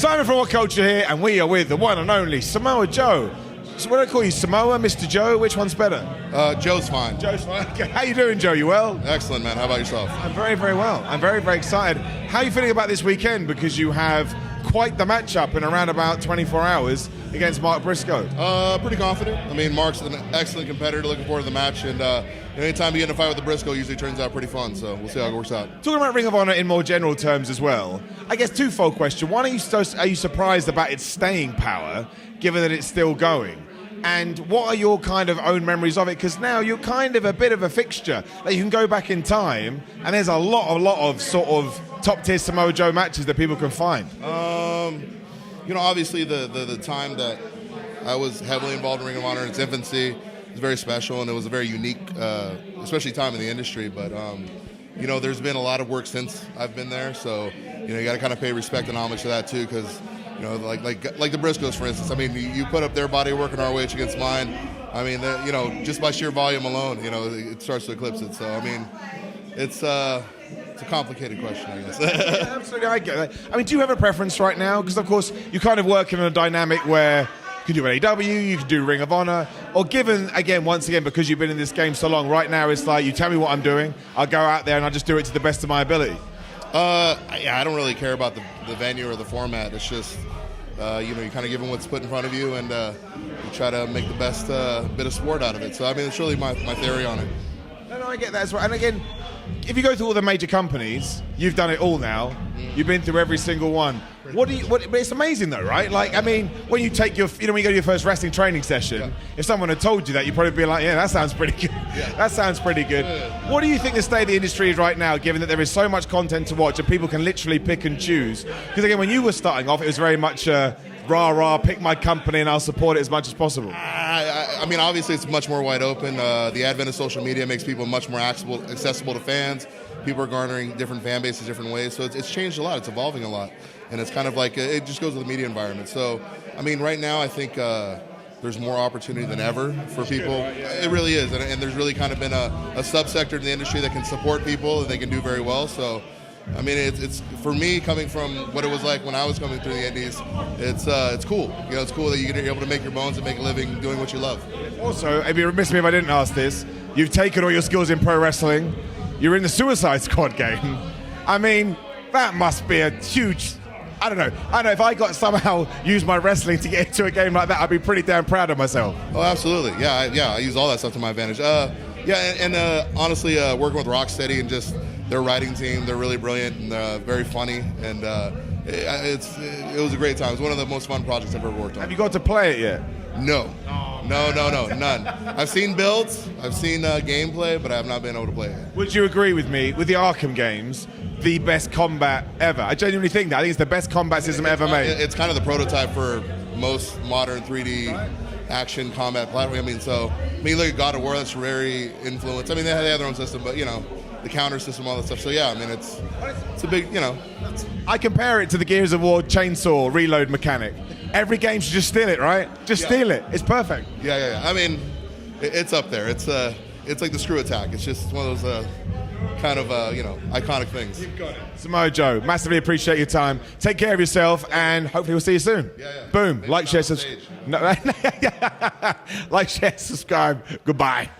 Simon from WhatCulture here, and we are with the one and only Samoa Joe. So what do I call you, Samoa, Mr. Joe? Which one's better? Joe's fine. Joe's fine. Okay. How you doing, Joe? You well? Excellent, man. How about yourself? I'm very, very well. I'm very, very excited. How are you feeling about this weekend? Because you have quite the matchup in around about 24 hours against Mark Briscoe. Pretty confident. I mean, Mark's an excellent competitor. Looking forward to the match, and anytime you get in a fight with the Briscoe, usually turns out pretty fun. So we'll see how it works out. Talking about Ring of Honor in more general terms as well, I guess twofold question. One, are you surprised about its staying power, given that it's still going? And what are your kind of own memories of it? Because now you're kind of a bit of a fixture that you can go back in time, and there's a lot of sort of top-tier Samoa Joe matches that people can find. Obviously the time that I was heavily involved in Ring of Honor in its infancy was very special, and it was a very unique, especially time in the industry. But there's been a lot of work since I've been there, so you got to kind of pay respect and homage to that too, because like the Briscoes, for instance. I mean, you put up their body of work and ROH against mine. I mean, just by sheer volume alone, it starts to eclipse it. So I mean, it's a complicated question, I guess. Yeah, absolutely, I get that. I mean, do you have a preference right now? Because of course, you kind of work in a dynamic where you can do an AW, you can do Ring of Honor, or once again, because you've been in this game so long, right now it's like, you tell me what I'm doing, I'll go out there and I'll just do it to the best of my ability. I don't really care about the venue or the format. It's just, you kind of give them what's put in front of you, and you try to make the best bit of sport out of it. So, I mean, it's really my theory on it. No, I get that as well. And again, if you go through all the major companies, you've done it all now. You've been through every single one. But it's amazing though, right? Like, I mean, when you take when you go to your first wrestling training session, if someone had told you that, you'd probably be like, yeah, that sounds pretty good. Yeah. That sounds pretty good. Yeah. What do you think the state of the industry is right now, given that there is so much content to watch and people can literally pick and choose? Because again, when you were starting off, it was very much rah, pick my company and I'll support it as much as possible. I mean, obviously it's much more wide open. The advent of social media makes people much more accessible to fans. People are garnering different fan bases different ways. So it's changed a lot. It's evolving a lot. And it's kind of like, it just goes with the media environment. So, I mean, right now I think there's more opportunity than ever for people. It really is. And there's really kind of been a subsector in the industry that can support people and they can do very well. So, I mean, it's for me, coming from what it was like when I was coming through the indies, it's cool. It's cool that you're able to make your bones and make a living doing what you love. Also, it'd be remiss of me if I didn't ask this. You've taken all your skills in pro wrestling. You're in the Suicide Squad game. I mean, that must be a huge... I don't know, if I got somehow used my wrestling to get into a game like that, I'd be pretty damn proud of myself. Oh, absolutely. I use all that stuff to my advantage. Honestly, working with Rocksteady and just their writing team, they're really brilliant and very funny, and it was a great time. It was one of the most fun projects I've ever worked on. Have you got to play it yet? No, none. I've seen builds, I've seen gameplay, but I have not been able to play it. Would you agree with me, with the Arkham games, the best combat ever? I genuinely think that. I think it's the best combat system ever made. It's kind of the prototype for most modern 3D action combat platform. Look at God of War, that's very influenced. I mean, they have their own system, but the counter system, all that stuff. So yeah, I mean, it's a big, I compare it to the Gears of War chainsaw reload mechanic. Every game should just steal it, right? Just steal it. It's perfect. Yeah. I mean, it's up there. It's like the screw attack. It's just one of those kind of iconic things. You've got it. Samoa Joe, massively appreciate your time. Take care of yourself, and hopefully we'll see you soon. Yeah. Boom. Like, share, subscribe. Like, share, subscribe. Goodbye.